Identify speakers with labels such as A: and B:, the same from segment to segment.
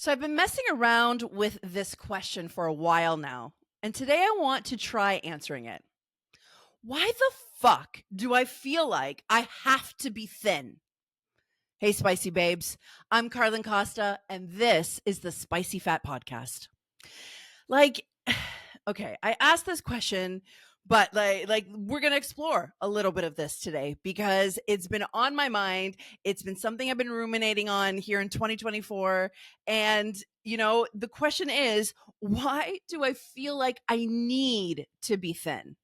A: So I've been messing around with this question for a while now, and today I want to try answering it. Why the fuck do I feel like I have to be thin? Hey, spicy babes. I'm Carlen Costa, and this is the Spicy Fat Podcast. Like, okay, I asked this question, but like we're gonna explore a little bit of this today because it's been on my mind. It's been something I've been ruminating on here in 2024, and the question is, why do I feel like I need to be thin?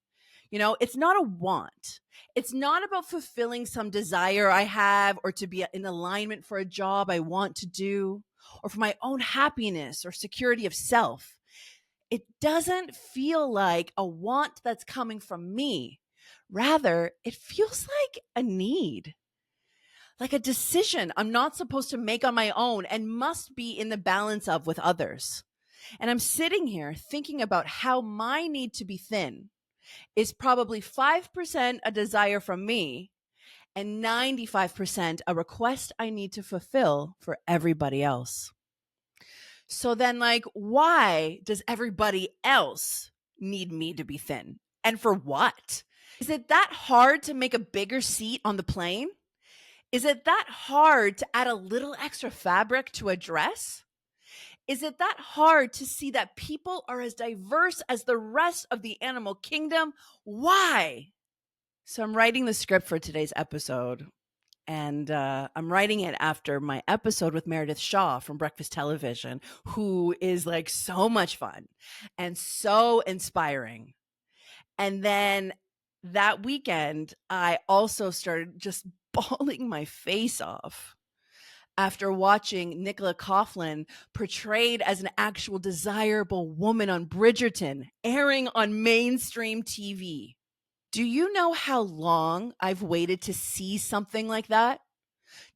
A: It's not a want. It's not about fulfilling some desire I have or to be in alignment for a job I want to do or for my own happiness or security of self. It doesn't feel like a want that's coming from me. Rather, it feels like a need, like a decision I'm not supposed to make on my own and must be in the balance of with others. And I'm sitting here thinking about how my need to be thin is probably 5% a desire from me and 95% a request I need to fulfill for everybody else. So then, why does everybody else need me to be thin? And for what? Is it that hard to make a bigger seat on the plane? Is it that hard to add a little extra fabric to a dress? Is it that hard to see that people are as diverse as the rest of the animal kingdom? Why? So I'm writing the script for today's episode, and I'm writing it after my episode with Meredith Shaw from Breakfast Television, who is like so much fun and so inspiring. And then that weekend, I also started just bawling my face off after watching Nicola Coughlan portrayed as an actual desirable woman on Bridgerton, airing on mainstream TV. Do you know how long I've waited to see something like that?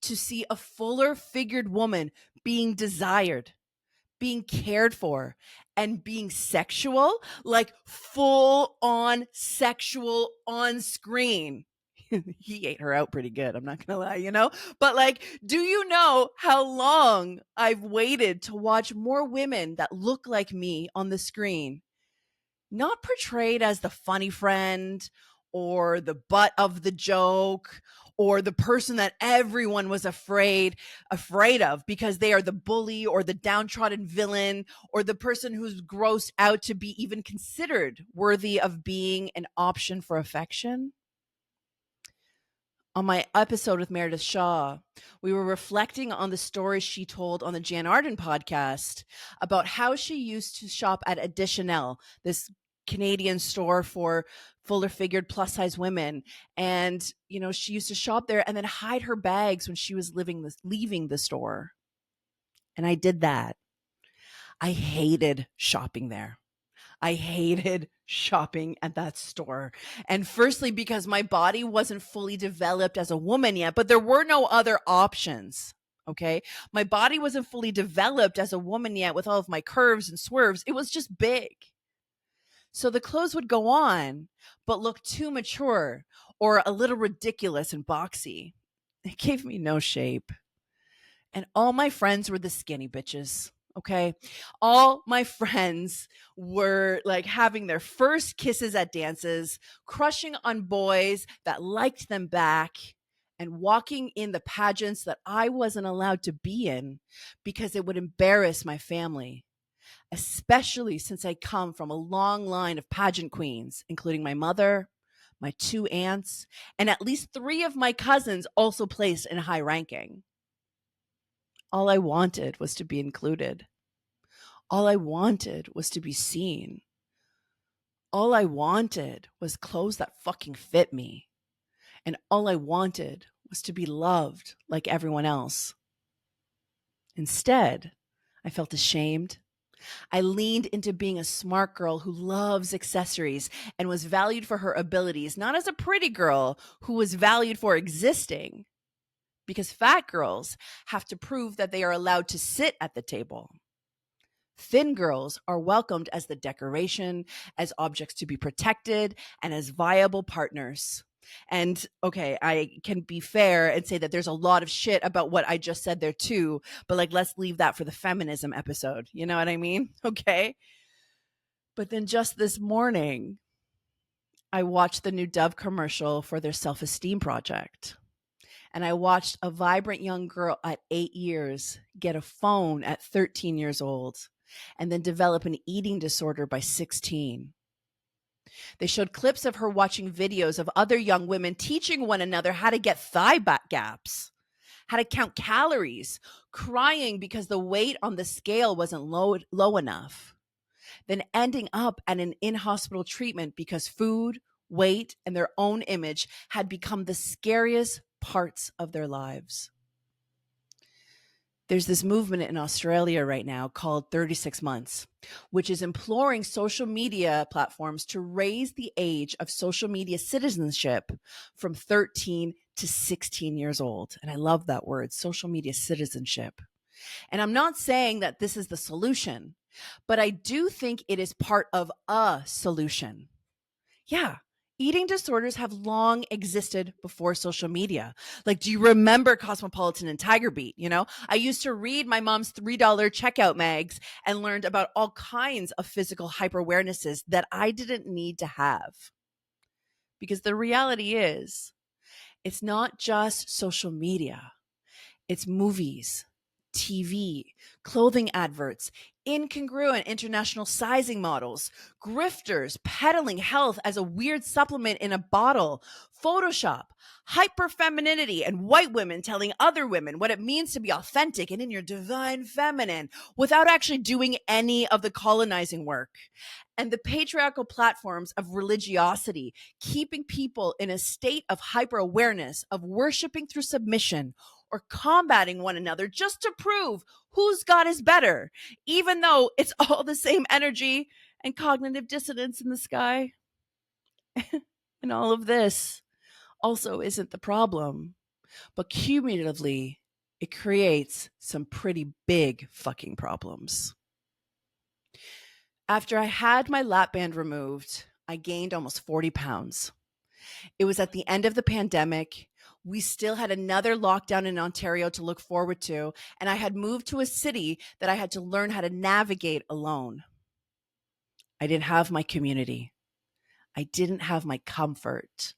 A: To see a fuller figured woman being desired, being cared for, and being sexual, like full on sexual on screen. He ate her out pretty good. I'm not going to lie, But do you know how long I've waited to watch more women that look like me on the screen? Not portrayed as the funny friend or the butt of the joke or the person that everyone was afraid of because they are the bully or the downtrodden villain or the person who's grossed out to be even considered worthy of being an option for affection. On my episode with Meredith Shaw, we were reflecting on the stories she told on the Jan Arden podcast about how she used to shop at Additionelle, this Canadian store for fuller figured plus size women. And, she used to shop there and then hide her bags when she was leaving the store. And I did that. I hated shopping there. I hated shopping at that store. And firstly, because my body wasn't fully developed as a woman yet, but there were no other options. Okay. My body wasn't fully developed as a woman yet with all of my curves and swerves. It was just big. So the clothes would go on, but look too mature or a little ridiculous and boxy. It gave me no shape. And all my friends were the skinny bitches. Okay. All my friends were like having their first kisses at dances, crushing on boys that liked them back, and walking in the pageants that I wasn't allowed to be in because it would embarrass my family, especially since I come from a long line of pageant queens, including my mother, my 2 aunts, and at least 3 of my cousins also placed in high ranking. All I wanted was to be included. All I wanted was to be seen. All I wanted was clothes that fucking fit me. And all I wanted was to be loved like everyone else. Instead, I felt ashamed. I leaned into being a smart girl who loves accessories and was valued for her abilities, not as a pretty girl who was valued for existing. Because fat girls have to prove that they are allowed to sit at the table. Thin girls are welcomed as the decoration, as objects to be protected, and as viable partners. And okay, I can be fair and say that there's a lot of shit about what I just said there too, but like, let's leave that for the feminism episode. You know what I mean? Okay. But then just this morning, I watched the new Dove commercial for their self-esteem project. And I watched a vibrant young girl at 8 years get a phone at 13 years old and then develop an eating disorder by 16. They showed clips of her watching videos of other young women teaching one another how to get thigh back gaps, how to count calories, crying because the weight on the scale wasn't low enough, then ending up at an in-hospital treatment because food, weight, and their own image had become the scariest parts of their lives. There's this movement in Australia right now called 36 Months, which is imploring social media platforms to raise the age of social media citizenship from 13 to 16 years old. And I love that word, social media citizenship. And I'm not saying that this is the solution, but I do think it is part of a solution. Yeah. Eating disorders have long existed before social media. Like, do you remember Cosmopolitan and Tiger Beat? You know, I used to read my mom's $3 checkout mags and learned about all kinds of physical hyper awarenesses that I didn't need to have. Because the reality is, it's not just social media, it's movies, TV, clothing adverts, incongruent international sizing models, grifters peddling health as a weird supplement in a bottle, Photoshop, hyperfemininity, and white women telling other women what it means to be authentic and in your divine feminine without actually doing any of the colonizing work. And the patriarchal platforms of religiosity, keeping people in a state of hyper awareness, of worshiping through submission, or combating one another just to prove whose God is better, even though it's all the same energy and cognitive dissonance in the sky. And all of this also isn't the problem, but cumulatively, it creates some pretty big fucking problems. After I had my lap band removed, I gained almost 40 pounds. It was at the end of the pandemic. We still had another lockdown in Ontario to look forward to, and I had moved to a city that I had to learn how to navigate alone. I didn't have my community. I didn't have my comfort.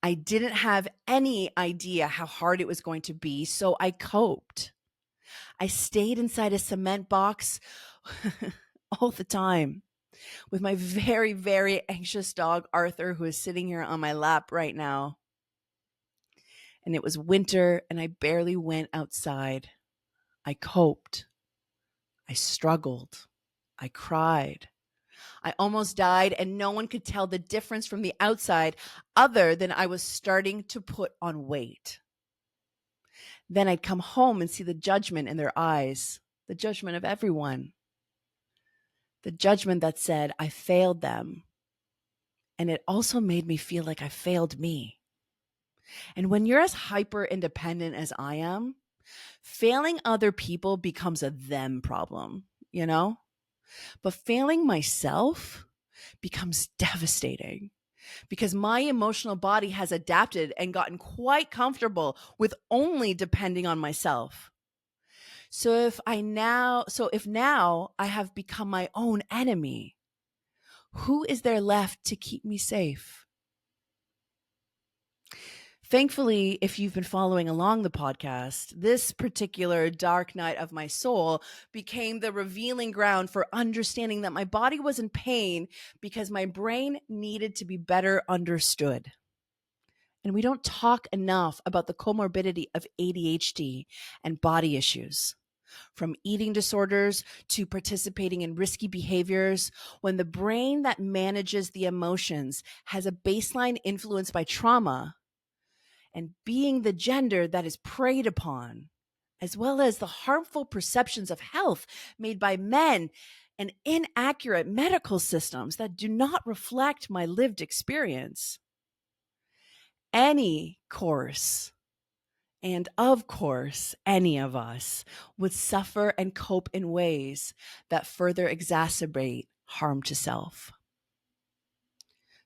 A: I didn't have any idea how hard it was going to be, so I coped. I stayed inside a cement box all the time with my very, very anxious dog, Arthur, who is sitting here on my lap right now. And it was winter and I barely went outside. I coped. I struggled. I cried. I almost died, and no one could tell the difference from the outside other than I was starting to put on weight. Then I'd come home and see the judgment in their eyes, the judgment of everyone, the judgment that said I failed them. And it also made me feel like I failed me. And when you're as hyper independent as I am, failing other people becomes a them problem, you know? But failing myself becomes devastating because my emotional body has adapted and gotten quite comfortable with only depending on myself. So if now I have become my own enemy, who is there left to keep me safe? Thankfully, if you've been following along the podcast, this particular dark night of my soul became the revealing ground for understanding that my body was in pain because my brain needed to be better understood. And we don't talk enough about the comorbidity of ADHD and body issues. From eating disorders to participating in risky behaviors, when the brain that manages the emotions has a baseline influenced by trauma, and being the gender that is preyed upon, as well as the harmful perceptions of health made by men and inaccurate medical systems that do not reflect my lived experience. Any course, and of course, any of us would suffer and cope in ways that further exacerbate harm to self.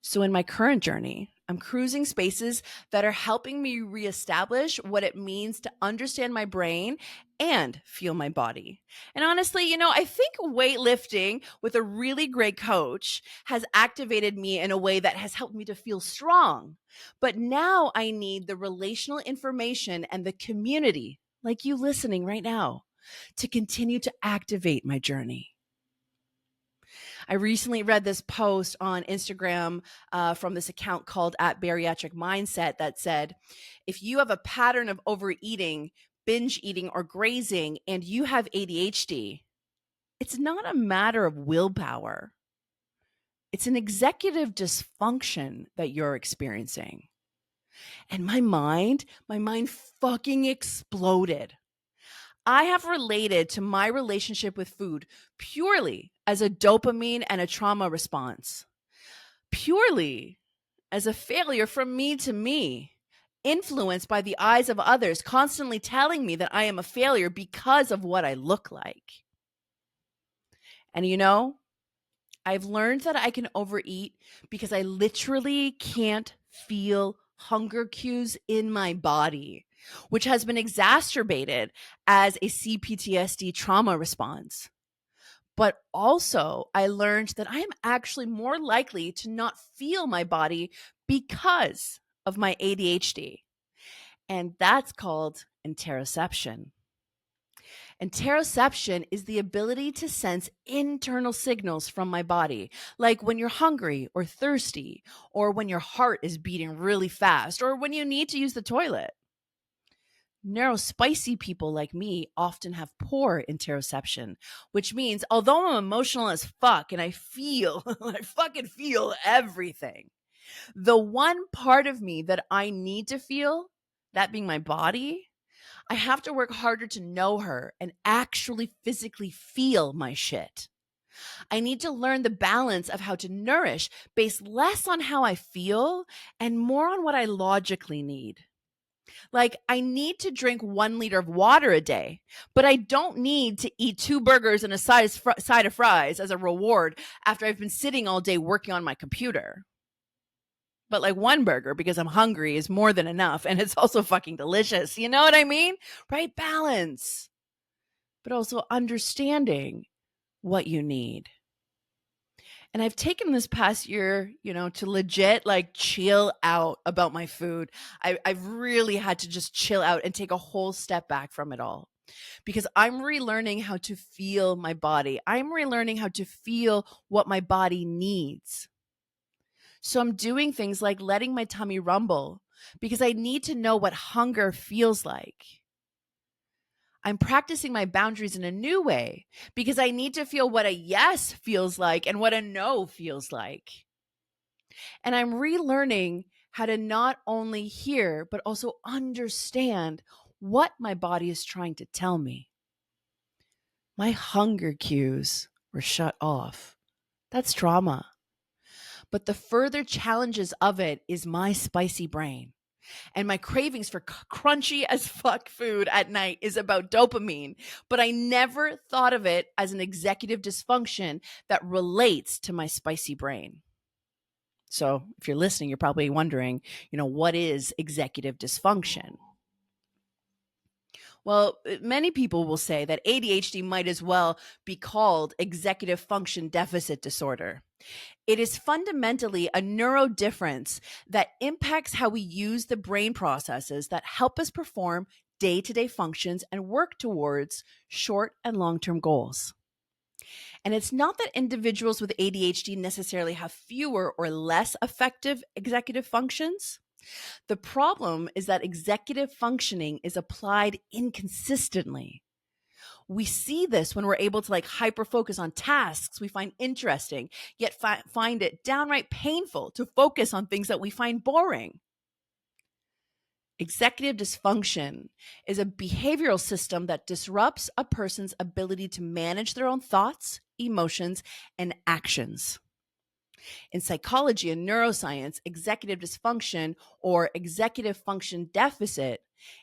A: So in my current journey, I'm cruising spaces that are helping me reestablish what it means to understand my brain and feel my body. And honestly, I think weightlifting with a really great coach has activated me in a way that has helped me to feel strong. But now I need the relational information and the community, like you listening right now, to continue to activate my journey. I recently read this post on Instagram from this account called at Bariatric Mindset that said, if you have a pattern of overeating, binge eating, or grazing, and you have ADHD, it's not a matter of willpower. It's an executive dysfunction that you're experiencing. And my mind fucking exploded. I have related to my relationship with food purely as a dopamine and a trauma response, purely as a failure from me to me, influenced by the eyes of others constantly telling me that I am a failure because of what I look like. And I've learned that I can overeat because I literally can't feel hunger cues in my body, which has been exacerbated as a CPTSD trauma response. But also, I learned that I am actually more likely to not feel my body because of my ADHD. And that's called interoception. Interoception is the ability to sense internal signals from my body, like when you're hungry or thirsty, or when your heart is beating really fast, or when you need to use the toilet. Neurospicy people like me often have poor interoception, which means although I'm emotional as fuck and I feel, I fucking feel everything, the one part of me that I need to feel, that being my body, I have to work harder to know her and actually physically feel my shit. I need to learn the balance of how to nourish based less on how I feel and more on what I logically need. Like, I need to drink 1 liter of water a day, but I don't need to eat 2 burgers and a side of fries as a reward after I've been sitting all day working on my computer. But like 1 burger because I'm hungry is more than enough, and it's also fucking delicious. You know what I mean? Right? Balance, but also understanding what you need. And I've taken this past year, to legit like chill out about my food. I've really had to just chill out and take a whole step back from it all because I'm relearning how to feel my body. I'm relearning how to feel what my body needs. So I'm doing things like letting my tummy rumble because I need to know what hunger feels like. I'm practicing my boundaries in a new way because I need to feel what a yes feels like and what a no feels like. And I'm relearning how to not only hear, but also understand what my body is trying to tell me. My hunger cues were shut off. That's trauma. But the further challenges of it is my spicy brain. And my cravings for crunchy as fuck food at night is about dopamine. But I never thought of it as an executive dysfunction that relates to my spicy brain. So if you're listening, you're probably wondering, what is executive dysfunction? Well, many people will say that ADHD might as well be called executive function deficit disorder. It is fundamentally a neurodifference that impacts how we use the brain processes that help us perform day-to-day functions and work towards short and long-term goals. And it's not that individuals with ADHD necessarily have fewer or less effective executive functions. The problem is that executive functioning is applied inconsistently. We see this when we're able to hyper focus on tasks we find interesting, yet find it downright painful to focus on things that we find boring. Executive dysfunction is a behavioral system that disrupts a person's ability to manage their own thoughts, emotions, and actions. In psychology and neuroscience, executive dysfunction or executive function deficit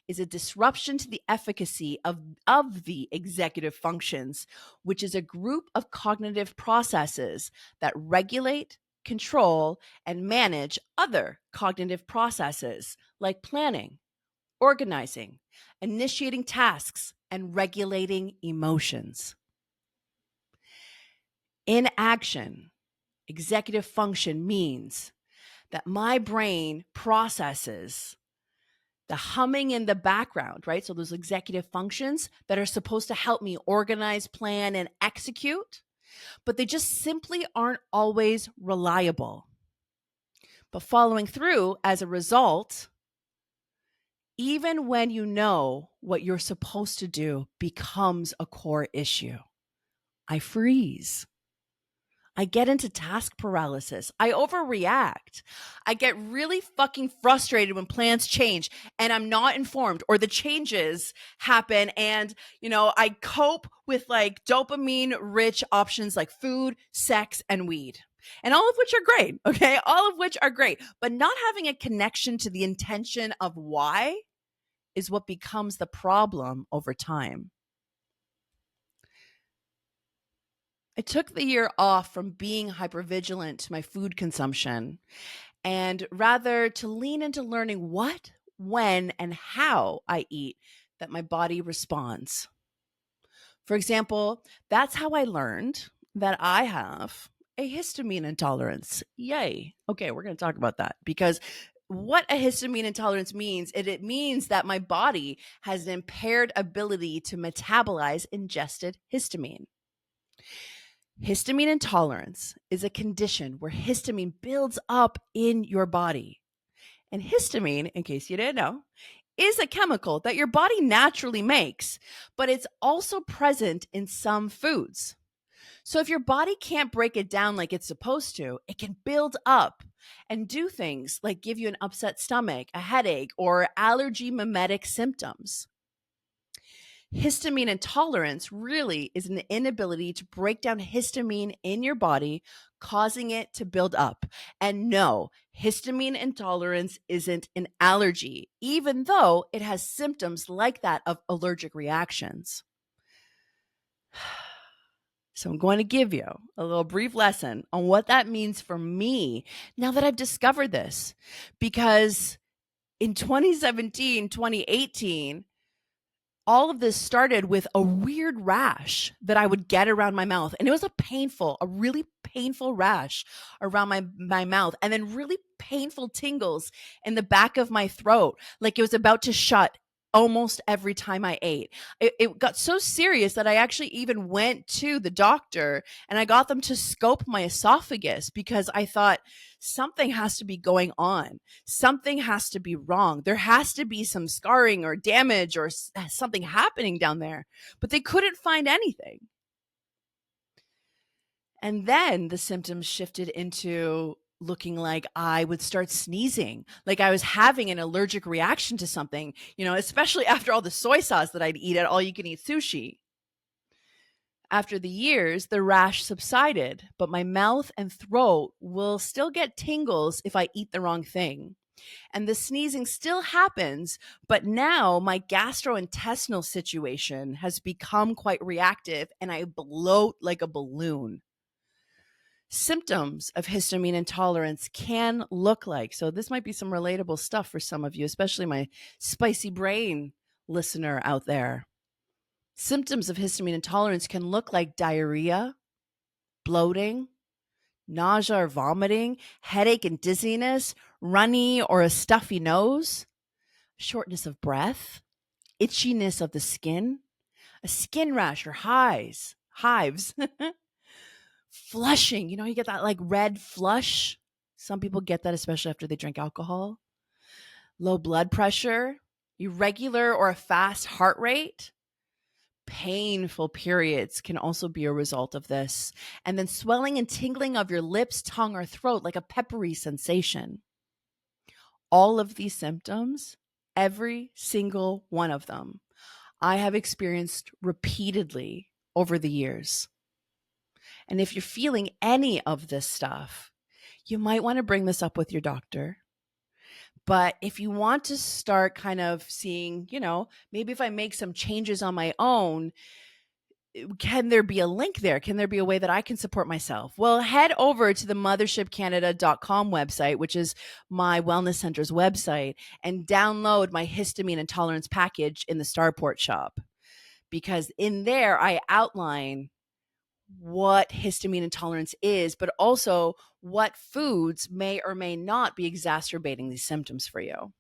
A: is a disruption to the efficacy of the executive functions, which is a group of cognitive processes that regulate, control, and manage other cognitive processes like planning, organizing, initiating tasks, and regulating emotions. In action, executive function means that my brain processes the humming in the background, right? So those executive functions that are supposed to help me organize, plan, and execute, but they just simply aren't always reliable. But following through as a result, even when you know what you're supposed to do, becomes a core issue. I freeze. I get into task paralysis. I overreact. I get really fucking frustrated when plans change and I'm not informed, or the changes happen and, I cope with like dopamine rich options like food, sex, and weed. And all of which are great, okay? All of which are great. But not having a connection to the intention of why is what becomes the problem over time. I took the year off from being hypervigilant to my food consumption and rather to lean into learning what, when, and how I eat that my body responds. For example, that's how I learned that I have a histamine intolerance. Yay. Okay, we're going to talk about that because what a histamine intolerance means, it means that my body has an impaired ability to metabolize ingested histamine. Histamine intolerance is a condition where histamine builds up in your body. And histamine, in case you didn't know, is a chemical that your body naturally makes, but it's also present in some foods. So if your body can't break it down like it's supposed to, it can build up and do things like give you an upset stomach, a headache, or allergy mimetic symptoms. Histamine intolerance really is an inability to break down histamine in your body, causing it to build up. And no, histamine intolerance isn't an allergy, even though it has symptoms like that of allergic reactions. So I'm going to give you a little brief lesson on what that means for me now that I've discovered this. Because in 2017, 2018, all of this started with a weird rash that I would get around my mouth. And it was a really painful rash around my mouth. And then really painful tingles in the back of my throat. Like it was about to shut almost every time I ate. It got so serious that I actually even went to the doctor and I got them to scope my esophagus because I thought something has to be going on. Something has to be wrong. There has to be some scarring or damage or something happening down there. But they couldn't find anything. And then the symptoms shifted into looking like I would start sneezing, like I was having an allergic reaction to something, especially after all the soy sauce that I'd eat at all you can eat sushi. After the years, the rash subsided, but my mouth and throat will still get tingles if I eat the wrong thing. And the sneezing still happens, but now my gastrointestinal situation has become quite reactive and I bloat like a balloon. Symptoms of histamine intolerance can look like, so this might be some relatable stuff for some of you, especially my spicy brain listener out there. Symptoms of histamine intolerance can look like diarrhea, bloating, nausea or vomiting, headache and dizziness, runny or a stuffy nose, shortness of breath, itchiness of the skin, a skin rash or hives, flushing. You get that like red flush. Some people get that, especially after they drink alcohol. Low blood pressure, irregular or a fast heart rate. Painful periods can also be a result of this. And then swelling and tingling of your lips, tongue, or throat, like a peppery sensation. All of these symptoms, every single one of them, I have experienced repeatedly over the years. And if you're feeling any of this stuff, you might want to bring this up with your doctor. But if you want to start kind of seeing, maybe if I make some changes on my own, can there be a link there? Can there be a way that I can support myself? Well, head over to the mothershipcanada.com website, which is my wellness center's website, and download my histamine intolerance package in the Starport shop. Because in there, I outline what histamine intolerance is, but also what foods may or may not be exacerbating these symptoms for you.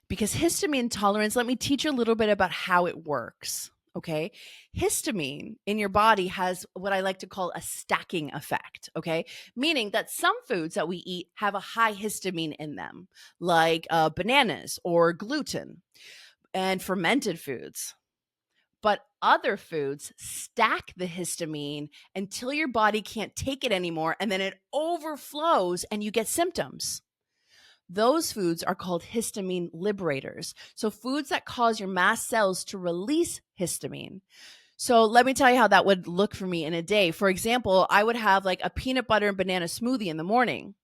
A: Because histamine intolerance, let me teach you a little bit about how it works. Okay. Histamine in your body has what I like to call a stacking effect. Okay. Meaning that some foods that we eat have a high histamine in them, like bananas or gluten and fermented foods. But other foods stack the histamine until your body can't take it anymore, and then it overflows and you get symptoms. Those foods are called histamine liberators. So foods that cause your mast cells to release histamine. So let me tell you how that would look for me in a day. For example, I would have like a peanut butter and banana smoothie in the morning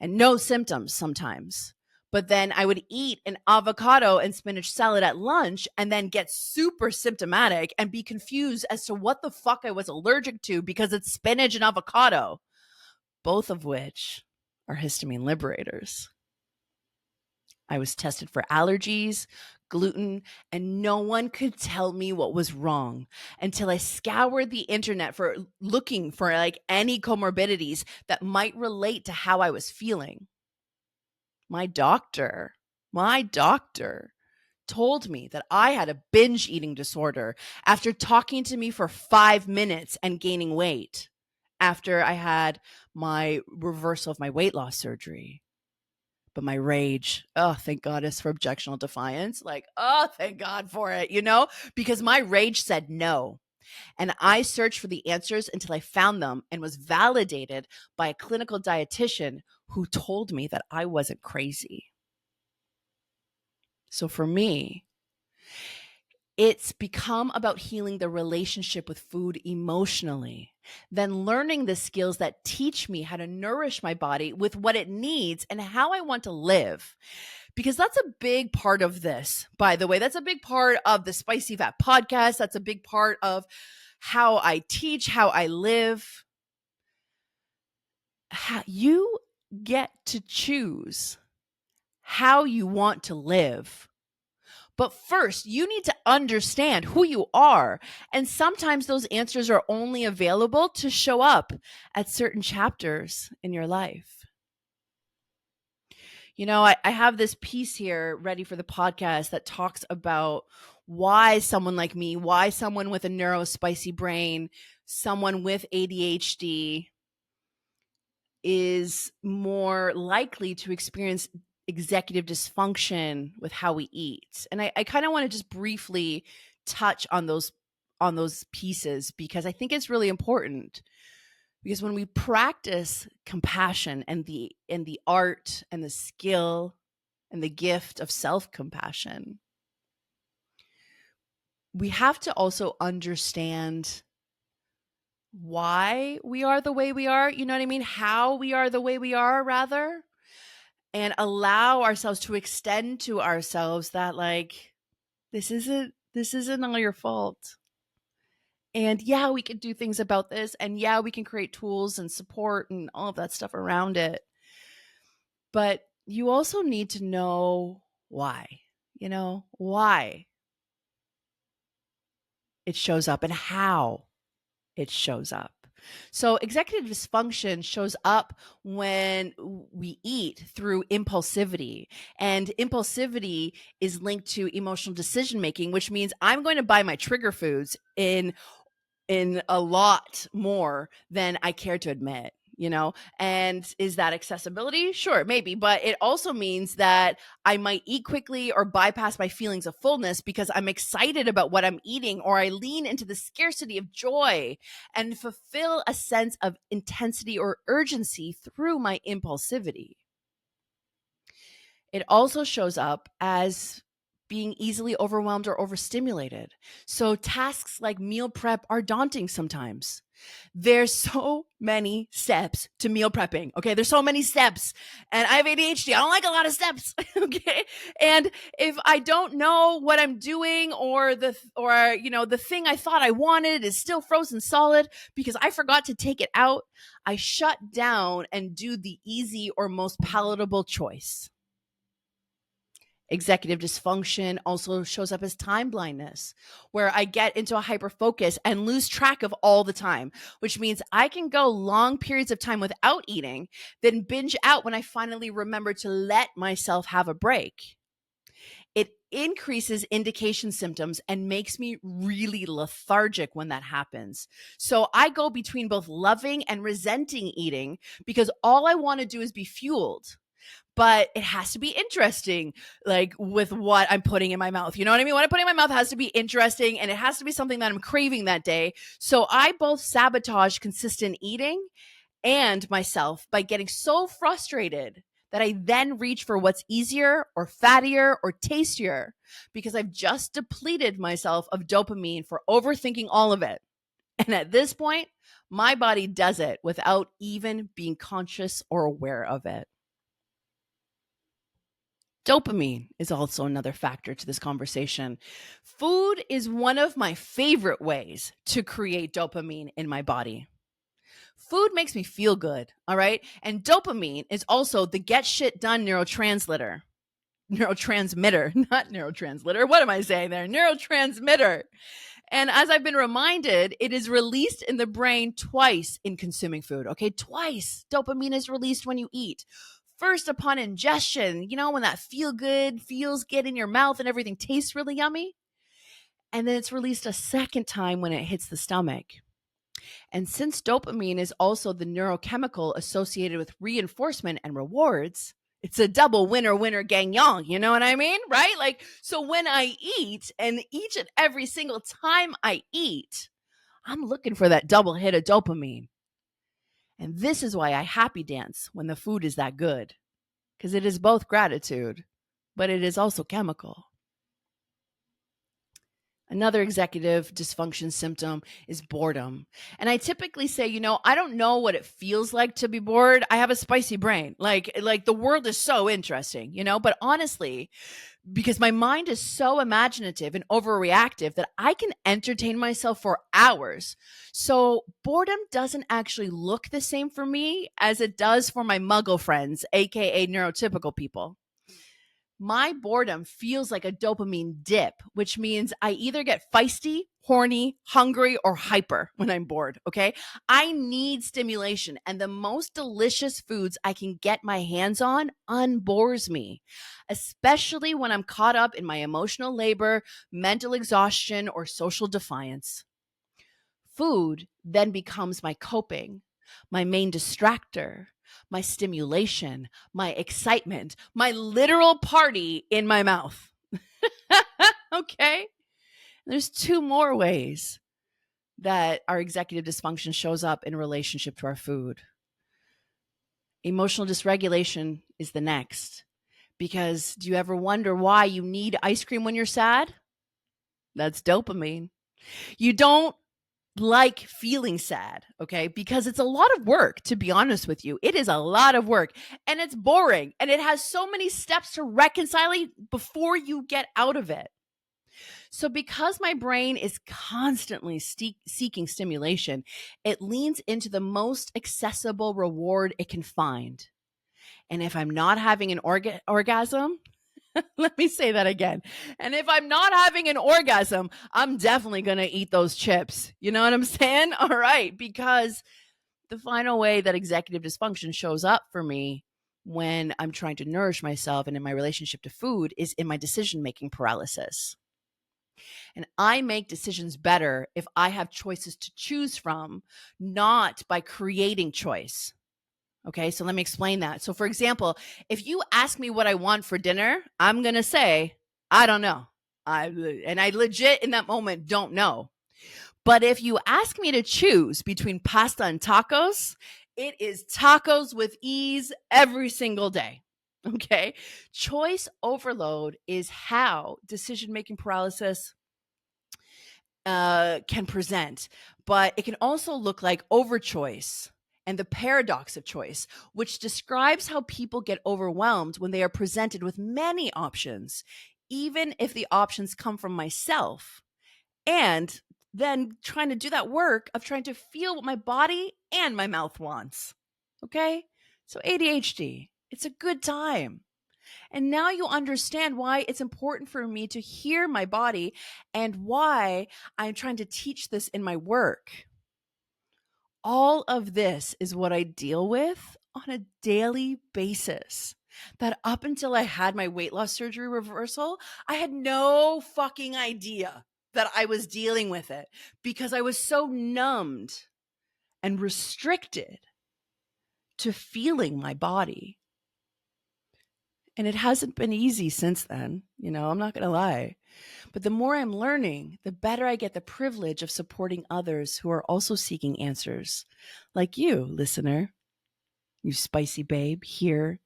A: and no symptoms sometimes. But then I would eat an avocado and spinach salad at lunch and then get super symptomatic and be confused as to what the fuck I was allergic to because it's spinach and avocado, both of which are histamine liberators. I was tested for allergies, gluten, and no one could tell me what was wrong until I scoured the internet for looking for like any comorbidities that might relate to how I was feeling. My doctor told me that I had a binge eating disorder after talking to me for 5 minutes and gaining weight after I had my reversal of my weight loss surgery. But my rage, oh, thank goddess for objectional defiance. Like, oh, thank God for it, because my rage said no. And I searched for the answers until I found them and was validated by a clinical dietitian who told me that I wasn't crazy. So for me, it's become about healing the relationship with food emotionally, then learning the skills that teach me how to nourish my body with what it needs and how I want to live. Because that's a big part of this, by the way. That's a big part of the Spicy Fat podcast. That's a big part of how I teach, how I live. You get to choose how you want to live. But first, you need to understand who you are. And sometimes those answers are only available to show up at certain chapters in your life. I have this piece here ready for the podcast that talks about why someone like me, why someone with a neurospicy brain, someone with ADHD is more likely to experience executive dysfunction with how we eat. And I kind of want to just briefly touch on those pieces because I think it's really important. Because when we practice compassion and the art and the skill and the gift of self-compassion, we have to also understand why we are the way we are, you know what I mean? How we are the way we are, rather, and allow ourselves to extend to ourselves that like, this isn't all your fault. And yeah, we can do things about this. And yeah, we can create tools and support and all of that stuff around it. But you also need to know why it shows up and how it shows up. So executive dysfunction shows up when we eat through impulsivity, and impulsivity is linked to emotional decision making, which means I'm going to buy my trigger foods in a lot more than I care to admit. And is that accessibility? Sure, maybe. But it also means that I might eat quickly or bypass my feelings of fullness because I'm excited about what I'm eating, or I lean into the scarcity of joy and fulfill a sense of intensity or urgency through my impulsivity. It also shows up as being easily overwhelmed or overstimulated. So tasks like meal prep are daunting sometimes. There's so many steps to meal prepping. Okay. There's so many steps. And I have ADHD. I don't like a lot of steps. Okay. And if I don't know what I'm doing, or the thing I thought I wanted is still frozen solid because I forgot to take it out, I shut down and do the easy or most palatable choice. Executive dysfunction also shows up as time blindness, where I get into a hyper focus and lose track of all the time, which means I can go long periods of time without eating, then binge out when I finally remember to let myself have a break. It increases indication symptoms and makes me really lethargic when that happens. So I go between both loving and resenting eating because all I want to do is be fueled. But it has to be interesting, like with what I'm putting in my mouth. You know what I mean? What I'm putting in my mouth has to be interesting, and it has to be something that I'm craving that day. So I both sabotage consistent eating and myself by getting so frustrated that I then reach for what's easier or fattier or tastier because I've just depleted myself of dopamine for overthinking all of it. And at this point, my body does it without even being conscious or aware of it. Dopamine is also another factor to this conversation. Food is one of my favorite ways to create dopamine in my body. Food makes me feel good, all right? And dopamine is also the get shit done neurotransmitter. Neurotransmitter, not neurotranslator. What am I saying there? Neurotransmitter. And as I've been reminded, it is released in the brain twice in consuming food. Okay, twice. Dopamine is released when you eat. First, upon ingestion, when that feels good in your mouth and everything tastes really yummy. And then it's released a second time when it hits the stomach. And since dopamine is also the neurochemical associated with reinforcement and rewards, it's a double winner gang, you know what I mean? Right? Like, so when I eat, and each and every single time I eat, I'm looking for that double hit of dopamine. And this is why I happy dance when the food is that good, because it is both gratitude, but it is also chemical. Another executive dysfunction symptom is boredom. And I typically say, I don't know what it feels like to be bored. I have a spicy brain. Like the world is so interesting, but honestly, because my mind is so imaginative and overreactive that I can entertain myself for hours. So boredom doesn't actually look the same for me as it does for my muggle friends, aka neurotypical people. My boredom feels like a dopamine dip, which means I either get feisty, horny, hungry, or hyper when I'm bored. Okay. I need stimulation, and the most delicious foods I can get my hands on unbores me, especially when I'm caught up in my emotional labor, mental exhaustion, or social defiance. Food then becomes my coping, my main distractor, my stimulation, my excitement, my literal party in my mouth. Okay? There's two more ways that our executive dysfunction shows up in relationship to our food. Emotional dysregulation is the next. Because do you ever wonder why you need ice cream when you're sad? That's dopamine. You don't like feeling sad, okay? Because it's a lot of work, to be honest with you. It is a lot of work, and it's boring, and it has so many steps to reconciling before you get out of it. So because my brain is constantly seeking stimulation, it leans into the most accessible reward it can find. And if I'm not having an orgasm, let me say that again. And if I'm not having an orgasm, I'm definitely going to eat those chips. You know what I'm saying? All right. Because the final way that executive dysfunction shows up for me when I'm trying to nourish myself and in my relationship to food is in my decision-making paralysis. And I make decisions better if I have choices to choose from, not by creating choice. Okay, so let me explain that. So for example, if you ask me what I want for dinner, I'm going to say, I don't know. I legit in that moment don't know. But if you ask me to choose between pasta and tacos, it is tacos with ease every single day. Okay, choice overload is how decision-making paralysis can present, but it can also look like overchoice and the paradox of choice, which describes how people get overwhelmed when they are presented with many options, even if the options come from myself. And then trying to do that work of trying to feel what my body and my mouth wants. Okay? So ADHD, it's a good time. And now you understand why it's important for me to hear my body and why I'm trying to teach this in my work. All of this is what I deal with on a daily basis. That up until I had my weight loss surgery reversal, I had no fucking idea that I was dealing with it because I was so numbed and restricted to feeling my body. And it hasn't been easy since then, I'm not going to lie. But the more I'm learning, the better I get the privilege of supporting others who are also seeking answers. Like you, listener, you spicy babe here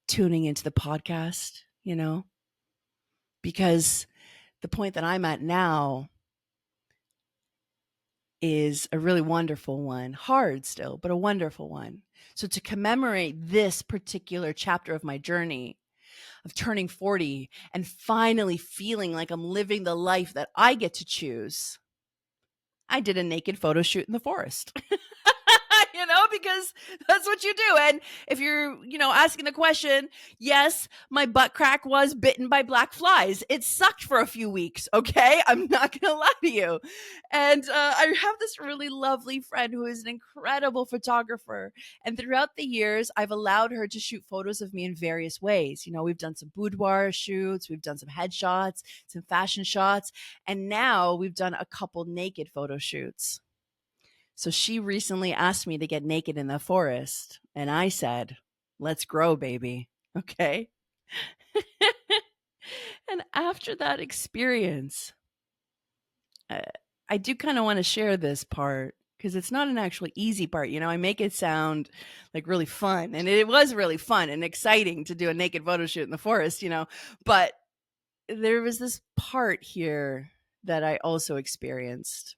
A: tuning into the podcast, because the point that I'm at now is a really wonderful one, hard still, but a wonderful one. So to commemorate this particular chapter of my journey, of turning 40 and finally feeling like I'm living the life that I get to choose, I did a naked photo shoot in the forest. Because that's what you do. And if you're, asking the question, yes, my butt crack was bitten by black flies. It sucked for a few weeks. Okay. I'm not going to lie to you. And I have this really lovely friend who is an incredible photographer. And throughout the years, I've allowed her to shoot photos of me in various ways. We've done some boudoir shoots, we've done some headshots, some fashion shots, and now we've done a couple naked photo shoots. So she recently asked me to get naked in the forest. And I said, let's grow, baby. Okay. And after that experience, I do kind of want to share this part because it's not an actually easy part. I make it sound like really fun. And it was really fun and exciting to do a naked photo shoot in the forest, but there was this part here that I also experienced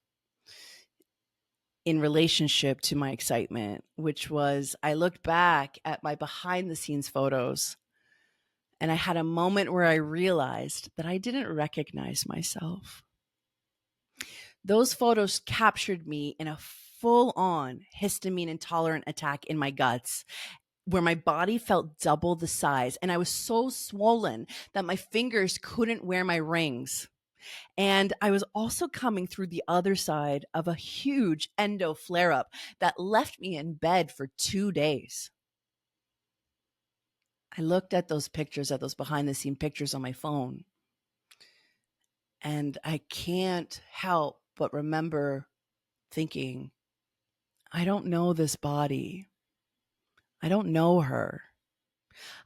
A: in relationship to my excitement, which was I looked back at my behind the scenes photos and I had a moment where I realized that I didn't recognize myself. Those photos captured me in a full on histamine intolerant attack in my guts, where my body felt double the size and I was so swollen that my fingers couldn't wear my rings. And I was also coming through the other side of a huge endo flare up that left me in bed for 2 days. I looked at those pictures, at those behind the scene pictures on my phone, and I can't help but remember thinking, I don't know this body. I don't know her.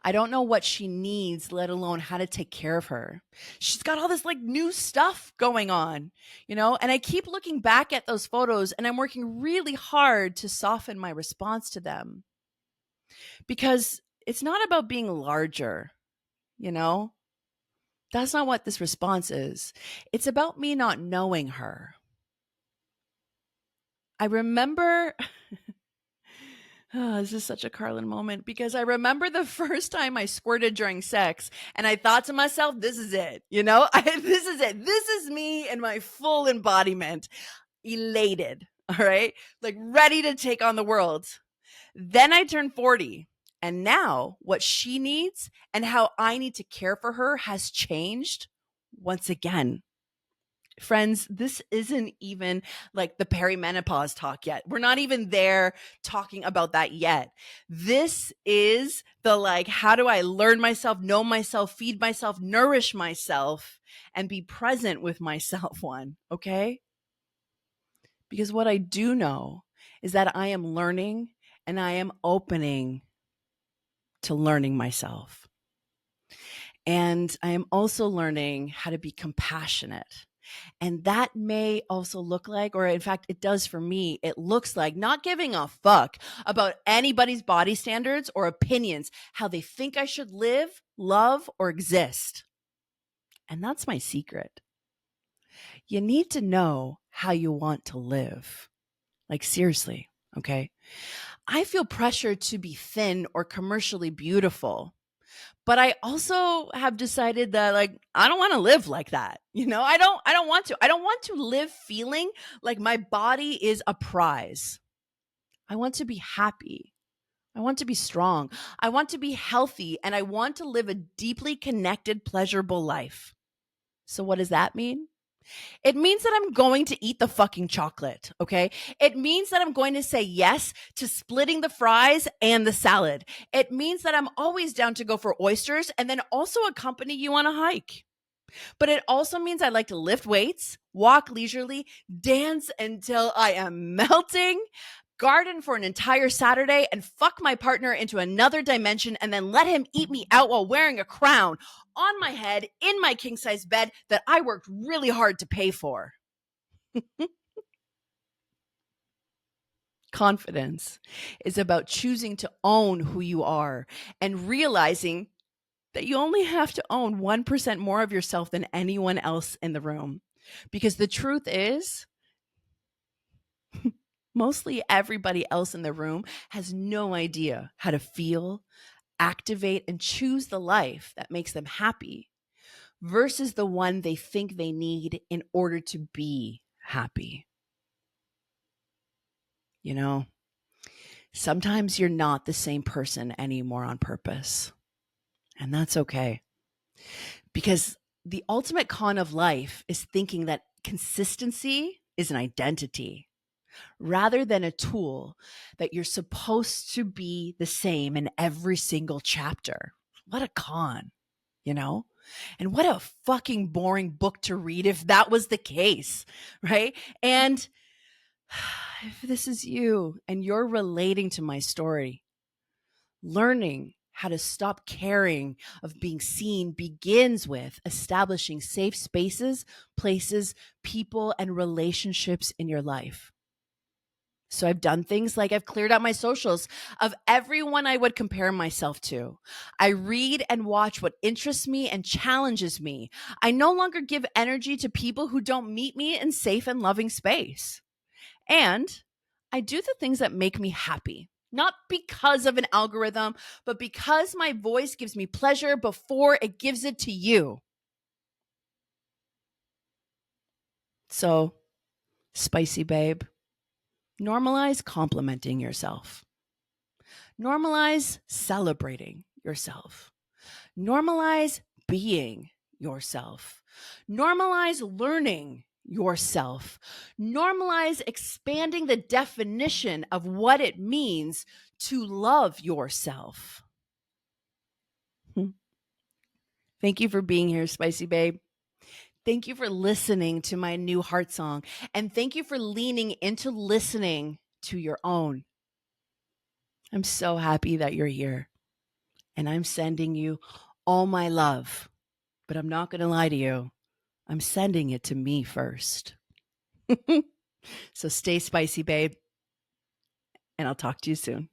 A: I don't know what she needs, let alone how to take care of her. She's got all this new stuff going on, and I keep looking back at those photos and I'm working really hard to soften my response to them because it's not about being larger, That's not what this response is. It's about me not knowing her. I remember this is such a Carlen moment because I remember the first time I squirted during sex and I thought to myself, this is it, this is it. This is me in my full embodiment, elated, all right? Ready to take on the world. Then I turned 40 and now what she needs and how I need to care for her has changed once again. Friends, this isn't even the perimenopause talk yet. We're not even there talking about that yet. This is the how do I learn myself, know myself, feed myself, nourish myself, and be present with myself one, okay? Because what I do know is that I am learning and I am opening to learning myself. And I am also learning how to be compassionate. And that may also look like, or in fact, it does for me, it looks like not giving a fuck about anybody's body standards or opinions, how they think I should live, love, or exist. And that's my secret. You need to know how you want to live. Like, seriously, okay? I feel pressure to be thin or commercially beautiful. But I also have decided that, like, I don't want to live like that. I don't want to. I don't want to live feeling like my body is a prize. I want to be happy. I want to be strong. I want to be healthy, and I want to live a deeply connected, pleasurable life. So what does that mean? It means that I'm going to eat the fucking chocolate, okay? It means that I'm going to say yes to splitting the fries and the salad. It means that I'm always down to go for oysters and then also accompany you on a hike. But it also means I like to lift weights, walk leisurely, dance until I am melting, garden for an entire Saturday, and fuck my partner into another dimension and then let him eat me out while wearing a crown on my head in my king size bed that I worked really hard to pay for. Confidence is about choosing to own who you are and realizing that you only have to own 1% more of yourself than anyone else in the room. Because the truth is, mostly everybody else in the room has no idea how to feel, activate, and choose the life that makes them happy versus the one they think they need in order to be happy. You know, sometimes you're not the same person anymore on purpose, and that's okay. Because the ultimate con of life is thinking that consistency is an identity rather than a tool that you're supposed to be the same in every single chapter. What a con, you know? And what a fucking boring book to read if that was the case, right? And if this is you and you're relating to my story, learning how to stop caring of being seen begins with establishing safe spaces, places, people, and relationships in your life. So I've done things like I've cleared out my socials of everyone I would compare myself to. I read and watch what interests me and challenges me. I no longer give energy to people who don't meet me in safe and loving space. And I do the things that make me happy, not because of an algorithm, but because my voice gives me pleasure before it gives it to you. So, spicy babe, normalize complimenting yourself. Normalize celebrating yourself. Normalize being yourself. Normalize learning yourself. Normalize expanding the definition of what it means to love yourself. Thank you for being here, Spicy Babe. Thank you for listening to my new heart song. And thank you for leaning into listening to your own. I'm so happy that you're here. And I'm sending you all my love. But I'm not going to lie to you. I'm sending it to me first. So stay spicy, babe. And I'll talk to you soon.